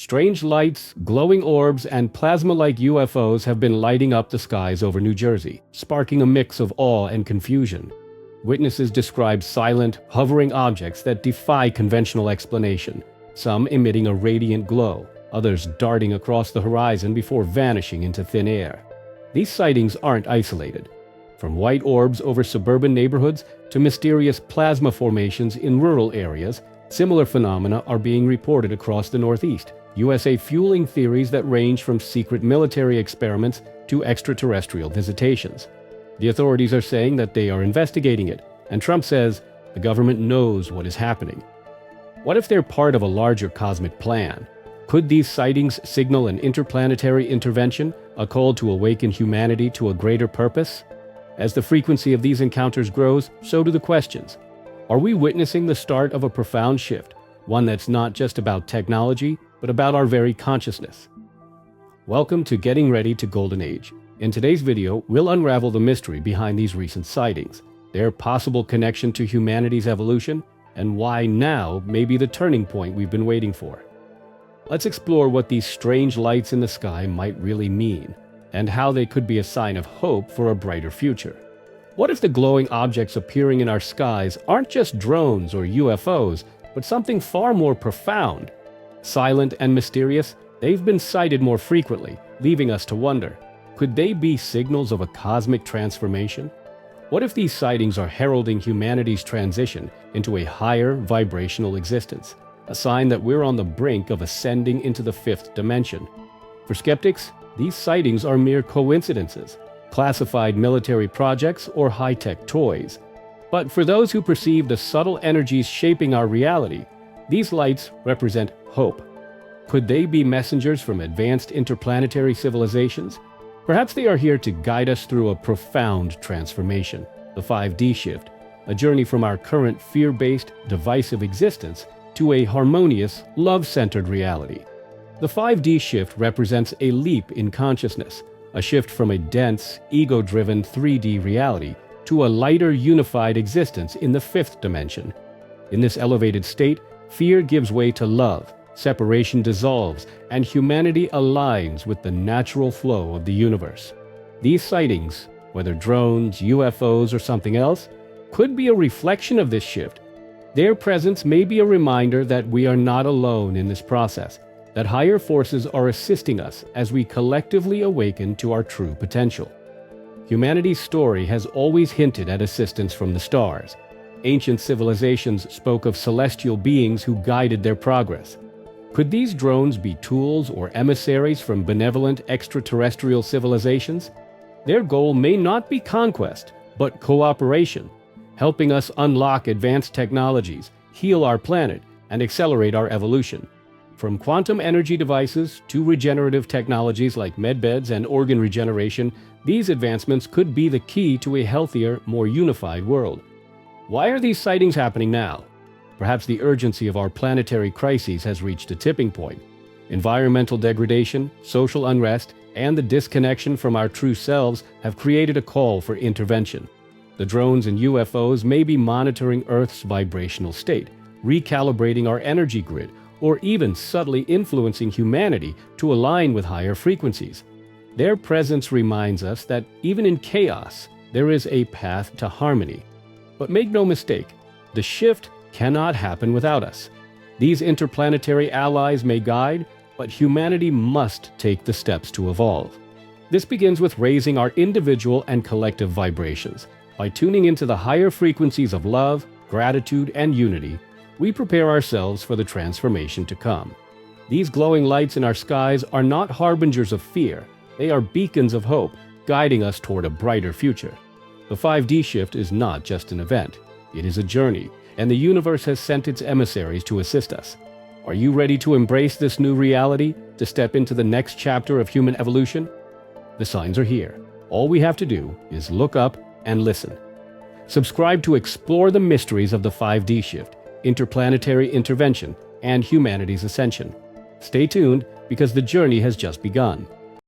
Strange lights, glowing orbs, and plasma-like UFOs have been lighting up the skies over New Jersey, sparking a mix of awe and confusion. Witnesses describe silent, hovering objects that defy conventional explanation, some emitting a radiant glow, others darting across the horizon before vanishing into thin air. These sightings aren't isolated. From white orbs over suburban neighborhoods to mysterious plasma formations in rural areas, similar phenomena are being reported across the Northeast, USA, fueling theories that range from secret military experiments to extraterrestrial visitations. The authorities are saying that they are investigating it, and Trump says the government knows what is happening. What if they're part of a larger cosmic plan? Could these sightings signal an interplanetary intervention, a call to awaken humanity to a greater purpose? As the frequency of these encounters grows, so do the questions. Are we witnessing the start of a profound shift, one that's not just about technology, but about our very consciousness? Welcome to Getting Ready to Golden Age. In today's video, we'll unravel the mystery behind these recent sightings, their possible connection to humanity's evolution, and why now may be the turning point we've been waiting for. Let's explore what these strange lights in the sky might really mean, and how they could be a sign of hope for a brighter future. What if the glowing objects appearing in our skies aren't just drones or UFOs, but something far more profound? Silent and mysterious, they've been sighted more frequently, leaving us to wonder, could they be signals of a cosmic transformation? What if these sightings are heralding humanity's transition into a higher vibrational existence, a sign that we're on the brink of ascending into the fifth dimension? For skeptics, these sightings are mere coincidences, classified military projects, or high-tech toys. But for those who perceive the subtle energies shaping our reality, these lights represent hope. Could they be messengers from advanced interplanetary civilizations? Perhaps they are here to guide us through a profound transformation, the 5D shift, a journey from our current fear-based, divisive existence to a harmonious, love-centered reality. The 5D shift represents a leap in consciousness, a shift from a dense, ego-driven 3D reality to a lighter, unified existence in the fifth dimension. In this elevated state, fear gives way to love, separation dissolves, and humanity aligns with the natural flow of the universe. These sightings, whether drones, UFOs, or something else, could be a reflection of this shift. Their presence may be a reminder that we are not alone in this process, that higher forces are assisting us as we collectively awaken to our true potential. Humanity's story has always hinted at assistance from the stars. Ancient civilizations spoke of celestial beings who guided their progress. Could these drones be tools or emissaries from benevolent extraterrestrial civilizations? Their goal may not be conquest, but cooperation, helping us unlock advanced technologies, heal our planet, and accelerate our evolution. From quantum energy devices to regenerative technologies like medbeds and organ regeneration, these advancements could be the key to a healthier, more unified world. Why are these sightings happening now? Perhaps the urgency of our planetary crises has reached a tipping point. Environmental degradation, social unrest, and the disconnection from our true selves have created a call for intervention. The drones and UFOs may be monitoring Earth's vibrational state, recalibrating our energy grid, or even subtly influencing humanity to align with higher frequencies. Their presence reminds us that even in chaos, there is a path to harmony. But make no mistake, the shift cannot happen without us. These interplanetary allies may guide, but humanity must take the steps to evolve. This begins with raising our individual and collective vibrations. By tuning into the higher frequencies of love, gratitude, and unity, we prepare ourselves for the transformation to come. These glowing lights in our skies are not harbingers of fear. They are beacons of hope, guiding us toward a brighter future. The 5D shift is not just an event. It is a journey, and the universe has sent its emissaries to assist us. Are you ready to embrace this new reality, to step into the next chapter of human evolution? The signs are here. All we have to do is look up and listen. Subscribe to explore the mysteries of the 5D shift, interplanetary intervention, and humanity's ascension. Stay tuned because the journey has just begun.